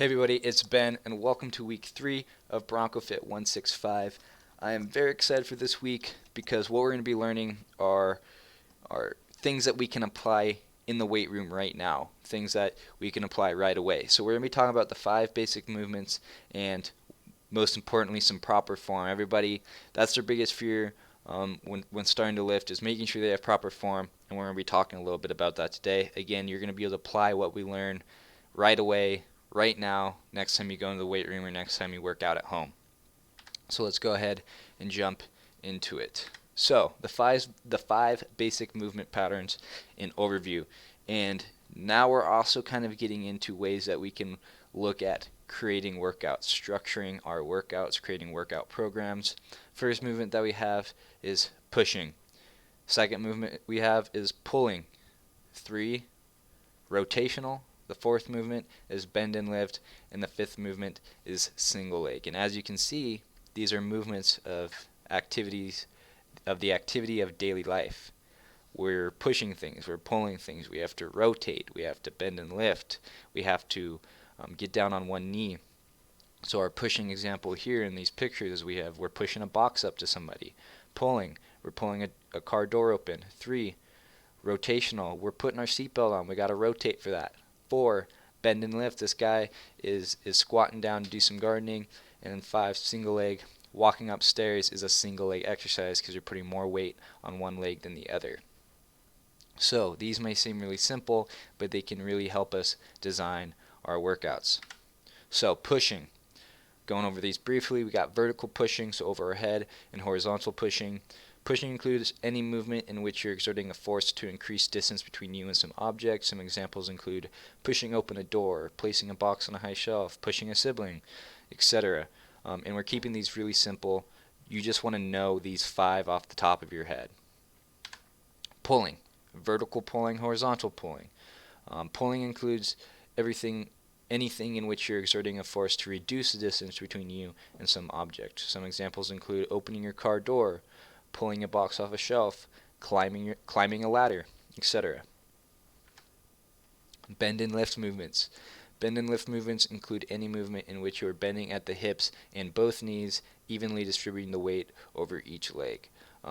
Hey everybody, it's Ben, and welcome to week 3 of BroncoFIT 165. I am very excited for this week because what we're going to be learning are things that we can apply in the weight room right now, things that we can apply right away. So we're going to be talking about the 5 basic movements and most importantly some proper form. Everybody, that's their biggest fear when starting to lift is making sure they have proper form, and we're going to be talking a little bit about that today. Again, you're going to be able to apply what we learn right away, right now, next time you go into the weight room or next time you work out at home. So let's go ahead and jump into it. So the five basic movement patterns in overview, and now we're also kind of getting into ways that we can look at creating workouts, structuring our workouts, creating workout programs. First movement that we have is pushing. Second movement we have is pulling. 3, rotational. The fourth movement is bend and lift, and the fifth movement is single leg. And as you can see, these are movements of activities of the activity of daily life. We're pushing things, we're pulling things, we have to rotate, we have to bend and lift, we have to get down on one knee. So our pushing example here in these pictures we're pushing a box up to somebody. Pulling, we're pulling a car door open. 3, rotational, we're putting our seatbelt on, we got to rotate for that. 4, bend and lift, this guy is squatting down to do some gardening. And then 5, single leg, walking upstairs is a single leg exercise because you're putting more weight on one leg than the other. So these may seem really simple, but they can really help us design our workouts. So pushing, going over these briefly, we got vertical pushing, so over our head, and horizontal pushing. Pushing includes any movement in which you're exerting a force to increase distance between you and some object. Some examples include pushing open a door, placing a box on a high shelf, pushing a sibling, etc. And we're keeping these really simple. You just want to know these 5 off the top of your head. Pulling, vertical pulling, horizontal pulling. Pulling includes anything in which you're exerting a force to reduce the distance between you and some object. Some examples include opening your car door, pulling a box off a shelf, climbing a ladder, etc. Bend and lift movements. Bend and lift movements include any movement in which you are bending at the hips and both knees, evenly distributing the weight over each leg.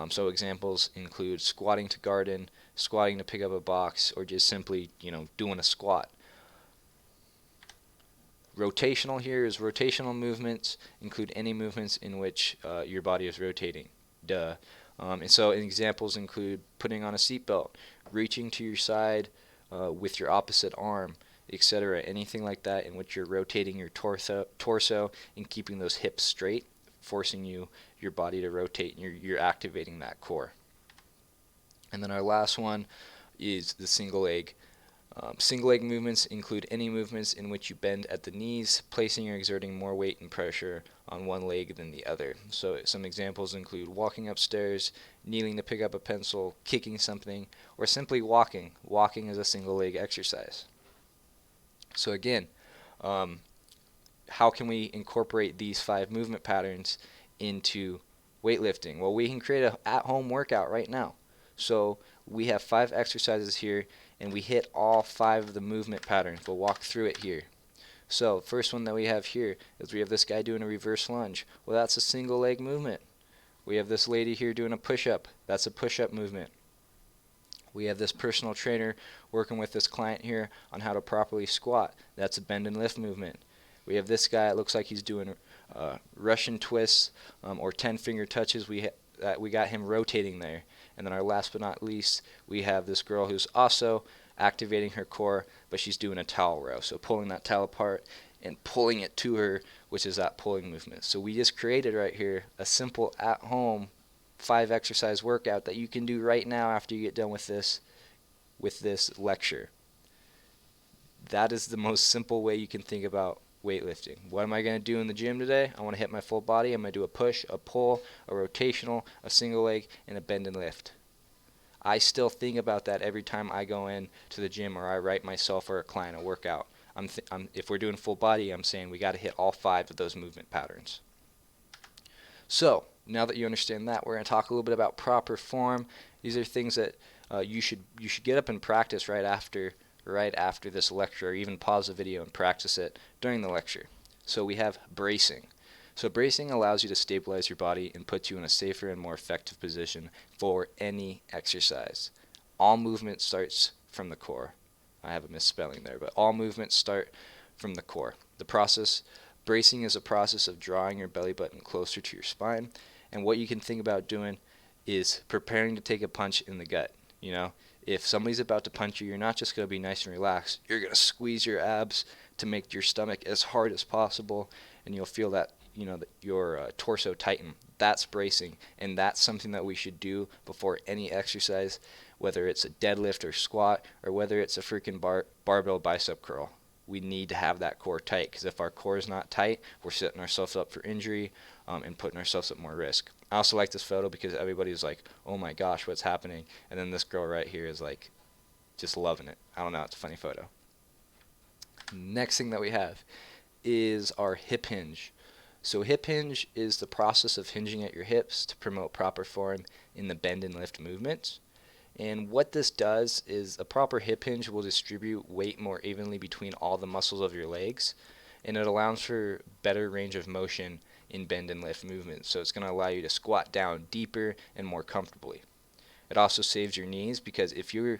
So examples include squatting to garden, squatting to pick up a box, or just simply, doing a squat. Rotational here is rotational movements include any movements in which your body is rotating. And so examples include putting on a seatbelt, reaching to your side with your opposite arm, etc. Anything like that in which you're rotating your torso and keeping those hips straight, forcing your body to rotate, and you're activating that core. And then our last one is the single leg. Single leg movements include any movements in which you bend at the knees, placing or exerting more weight and pressure on one leg than the other. So some examples include walking upstairs, kneeling to pick up a pencil, kicking something, or simply walking. Walking is a single leg exercise. So again, how can we incorporate these 5 movement patterns into weightlifting? Well, we can create an at-home workout right now. So we have 5 exercises here, and we hit all 5 of the movement patterns. We'll walk through it here. So first one that we have here is we have this guy doing a reverse lunge. Well, that's a single leg movement. We have this lady here doing a push-up. That's a push-up movement. We have this personal trainer working with this client here on how to properly squat. That's a bend and lift movement. We have this guy, it looks like he's doing Russian twists or 10-finger touches. We got him rotating there. And then our last but not least, we have this girl who's also activating her core, but she's doing a towel row. So pulling that towel apart and pulling it to her, which is that pulling movement. So we just created right here a simple at-home 5 exercise workout that you can do right now after you get done with this lecture. That is the most simple way you can think about weightlifting. What am I going to do in the gym today? I want to hit my full body. I'm going to do a push, a pull, a rotational, a single leg, and a bend and lift. I still think about that every time I go in to the gym or I write myself or a client a workout. If we're doing full body, I'm saying we got to hit all 5 of those movement patterns. So now that you understand that, we're going to talk a little bit about proper form. These are things that you should get up and practice right after right after this lecture, or even pause the video and practice it during the lecture. So we have bracing. So bracing allows you to stabilize your body and put you in a safer and more effective position for any exercise. All movement starts from the core. I have a misspelling there, but all movements start from the core. Bracing is a process of drawing your belly button closer to your spine, and what you can think about doing is preparing to take a punch in the gut. You know, if somebody's about to punch you, you're not just going to be nice and relaxed. You're going to squeeze your abs to make your stomach as hard as possible, and you'll feel that, your torso tighten. That's bracing, and that's something that we should do before any exercise, whether it's a deadlift or squat, or whether it's a freaking barbell bicep curl. We need to have that core tight, because if our core is not tight, we're setting ourselves up for injury and putting ourselves at more risk. I also like this photo because everybody's like, oh my gosh, what's happening? And then this girl right here is like just loving it. I don't know, it's a funny photo. Next thing that we have is our hip hinge. So hip hinge is the process of hinging at your hips to promote proper form in the bend and lift movements. And what this does is a proper hip hinge will distribute weight more evenly between all the muscles of your legs, and it allows for better range of motion in bend and lift movements. So it's going to allow you to squat down deeper and more comfortably. It also saves your knees, because if you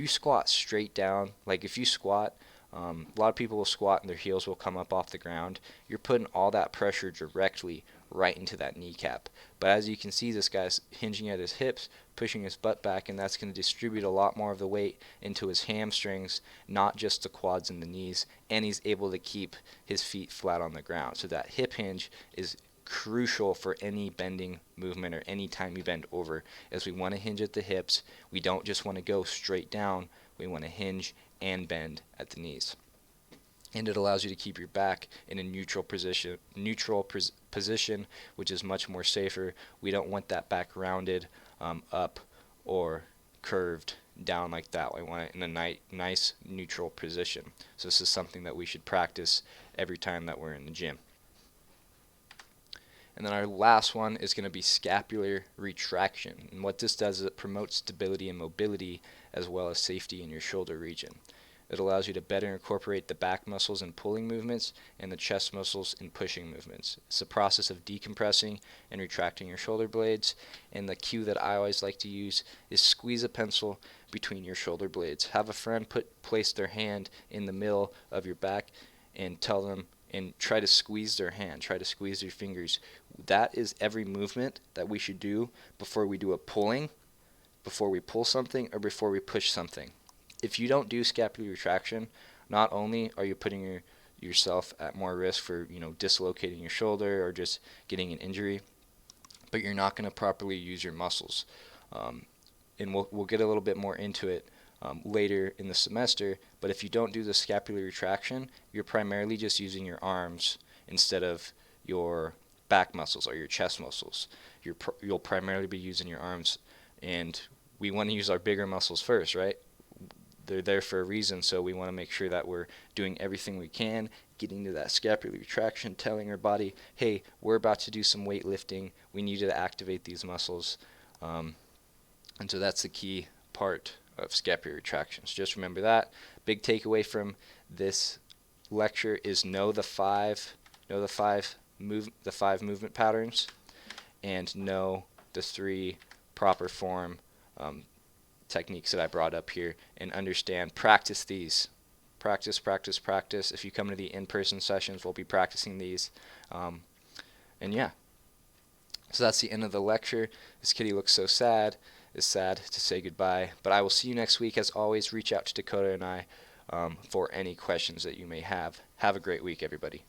squat straight down, like if you squat, a lot of people will squat and their heels will come up off the ground. You're putting all that pressure directly right into that kneecap. But as you can see, this guy's hinging at his hips, pushing his butt back, and that's going to distribute a lot more of the weight into his hamstrings, not just the quads and the knees, and he's able to keep his feet flat on the ground. So that hip hinge is crucial for any bending movement or any time you bend over, as we want to hinge at the hips. We don't just want to go straight down. We want to hinge and bend at the knees. And it allows you to keep your back in a neutral position, which is much more safer. We don't want that back rounded up or curved down like that. We want it in a nice neutral position. So this is something that we should practice every time that we're in the gym. And then our last one is going to be scapular retraction. And what this does is it promotes stability and mobility, as well as safety in your shoulder region. It allows you to better incorporate the back muscles in pulling movements and the chest muscles in pushing movements. It's a process of decompressing and retracting your shoulder blades. And the cue that I always like to use is squeeze a pencil between your shoulder blades. Have a friend place their hand in the middle of your back and tell them, and try to squeeze their hand, try to squeeze their fingers. That is every movement that we should do before we do a pulling, before we pull something, or before we push something. If you don't do scapular retraction, not only are you putting yourself at more risk for dislocating your shoulder or just getting an injury, but you're not going to properly use your muscles. And we'll get a little bit more into it later in the semester, but if you don't do the scapular retraction, you're primarily just using your arms instead of your back muscles or your chest muscles. You'll primarily be using your arms, and we want to use our bigger muscles first, right? They're there for a reason, so we want to make sure that we're doing everything we can, getting to that scapular retraction, telling our body, hey, we're about to do some weightlifting, we need you to activate these muscles. And so that's the key part of scapular retraction. So just remember that. Big takeaway from this lecture is know the five movement patterns, and know the 3 proper form techniques that I brought up here, and understand, practice these. Practice. If you come to the in-person sessions, we'll be practicing these. And yeah. So that's the end of the lecture. This kitty looks so sad. It's sad to say goodbye. But I will see you next week. As always, reach out to Dakota and I for any questions that you may have. Have a great week, everybody.